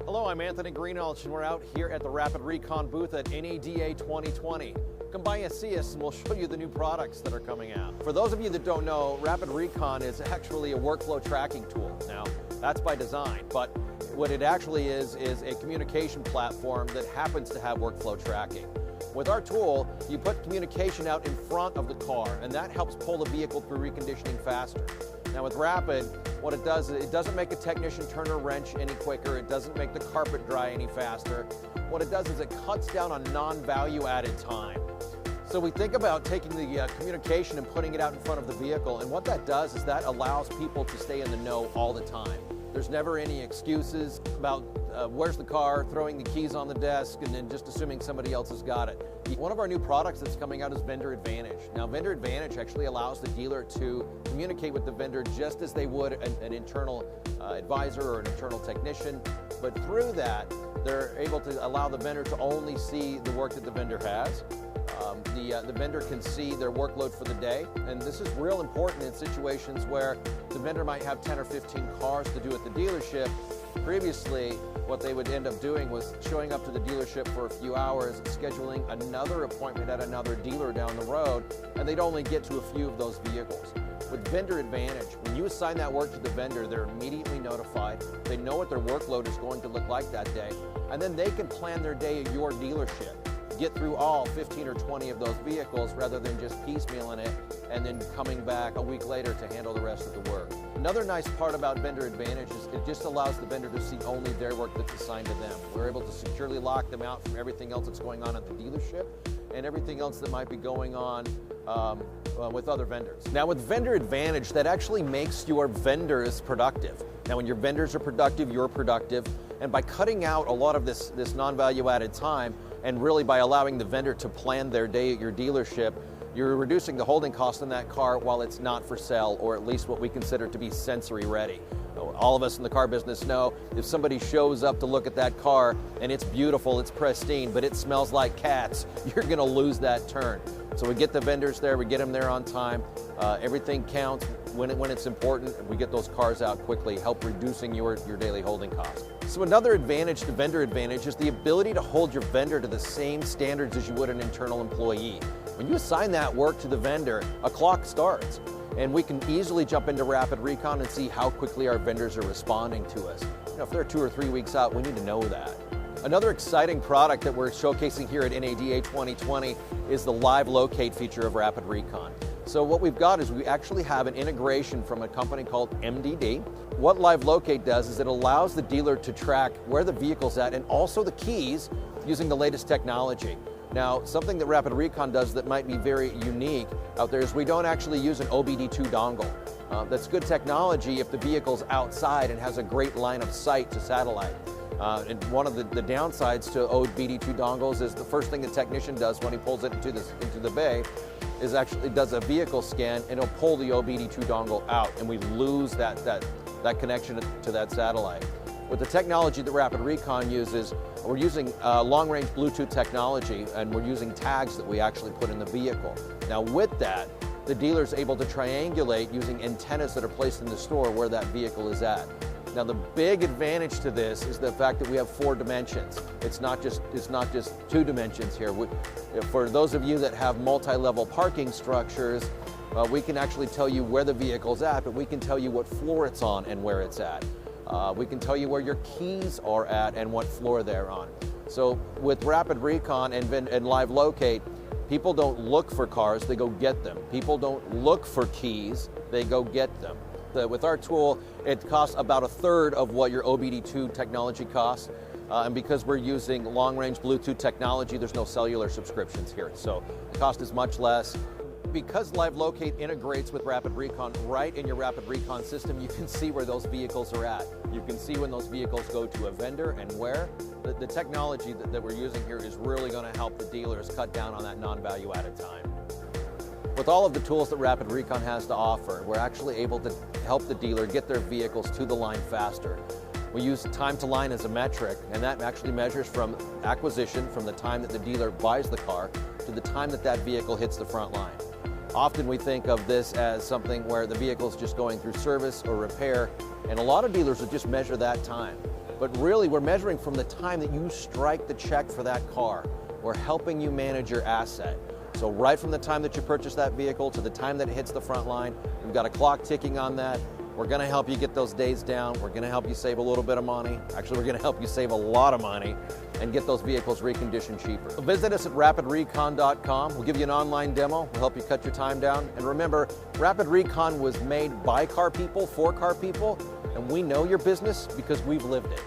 Hello, I'm Anthony Greenhalgh, and we're out here at the Rapid Recon booth at NADA 2020. Come by and see us, and we'll show you the new products that are coming out. For those of you that don't know, Rapid Recon is actually a workflow tracking tool. Now, that's by design, but what it actually is a communication platform that happens to have workflow tracking. With our tool, you put communication out in front of the car, and that helps pull the vehicle through reconditioning faster. Now with Rapid, what it does is it doesn't make a technician turn a wrench any quicker, it doesn't make the carpet dry any faster. What it does is it cuts down on non-value added time. So we think about taking the communication and putting it out in front of the vehicle, and what that does is that allows people to stay in the know all the time. There's never any excuses about where's the car, throwing the keys on the desk, and then just assuming somebody else has got it. One of our new products that's coming out is Vendor Advantage. Now, Vendor Advantage actually allows the dealer to communicate with the vendor just as they would an internal advisor or an internal technician, but through that, they're able to allow the vendor to only see the work that the vendor has. The vendor can see their workload for the day, and this is real important in situations where the vendor might have 10 or 15 cars to do at the dealership. Previously, what they would end up doing was showing up to the dealership for a few hours, scheduling another appointment at another dealer down the road, and they'd only get to a few of those vehicles. With Vendor Advantage, when you assign that work to the vendor, they're immediately notified. They know what their workload is going to look like that day, and then they can plan their day at your dealership. Get through all 15 or 20 of those vehicles rather than just piecemealing it and then coming back a week later to handle the rest of the work. Another nice part about Vendor Advantage is it just allows the vendor to see only their work that's assigned to them. We're able to securely lock them out from everything else that's going on at the dealership and everything else that might be going on with other vendors. Now with Vendor Advantage, that actually makes your vendors productive. Now when your vendors are productive, you're productive, and by cutting out a lot of this non-value added time, and really by allowing the vendor to plan their day at your dealership, you're reducing the holding cost on that car while it's not for sale, or at least what we consider to be sensory ready. All of us in the car business know if somebody shows up to look at that car and it's beautiful, it's pristine, but it smells like cats, you're gonna lose that turn. So we get the vendors there, we get them there on time, everything counts when it's important, and we get those cars out quickly, help reducing your daily holding cost. So another advantage to Vendor Advantage is the ability to hold your vendor to the same standards as you would an internal employee. When you assign that work to the vendor, a clock starts, and we can easily jump into Rapid Recon and see how quickly our vendors are responding to us. You know, if they're 2 or 3 weeks out, we need to know that. Another exciting product that we're showcasing here at NADA 2020 is the Live Locate feature of Rapid Recon. So what we've got is we actually have an integration from a company called MDD. What Live Locate does is it allows the dealer to track where the vehicle's at and also the keys using the latest technology. Now, something that Rapid Recon does that might be very unique out there is we don't actually use an OBD2 dongle. That's good technology if the vehicle's outside and has a great line of sight to satellite. And one of the downsides to OBD2 dongles is the first thing the technician does when he pulls it into the bay is actually does a vehicle scan, and it'll pull the OBD2 dongle out, and we lose that connection to that satellite. With the technology that Rapid Recon uses, we're using long-range Bluetooth technology, and we're using tags that we actually put in the vehicle. Now with that, the dealer's able to triangulate using antennas that are placed in the store where that vehicle is at. Now the big advantage to this is the fact that we have 4 dimensions. It's not just 2 dimensions here. For those of you that have multi-level parking structures, we can actually tell you where the vehicle's at, but we can tell you what floor it's on and where it's at. We can tell you where your keys are at and what floor they're on. So with Rapid Recon and Live Locate, people don't look for cars, they go get them. People don't look for keys, they go get them. With our tool, it costs about 1/3 of what your OBD2 technology costs. And because we're using long-range Bluetooth technology, there's no cellular subscriptions here. So the cost is much less. Because Live Locate integrates with Rapid Recon right in your Rapid Recon system, you can see where those vehicles are at. You can see when those vehicles go to a vendor and where. The technology that we're using here is really going to help the dealers cut down on that non-value added time. With all of the tools that Rapid Recon has to offer, we're actually able to help the dealer get their vehicles to the line faster. We use time to line as a metric, and that actually measures from acquisition, from the time that the dealer buys the car, to the time that that vehicle hits the front line. Often we think of this as something where the vehicle's just going through service or repair, and a lot of dealers will just measure that time. but really we're measuring from the time that you strike the check for that car. We're helping you manage your asset. So right from the time that you purchase that vehicle to the time that it hits the front line, we've got a clock ticking on that. We're going to help you get those days down. We're going to help you save a little bit of money. Actually, we're going to help you save a lot of money and get those vehicles reconditioned cheaper. So visit us at rapidrecon.com. We'll give you an online demo. We'll help you cut your time down. And remember, Rapid Recon was made by car people, for car people, and we know your business because we've lived it.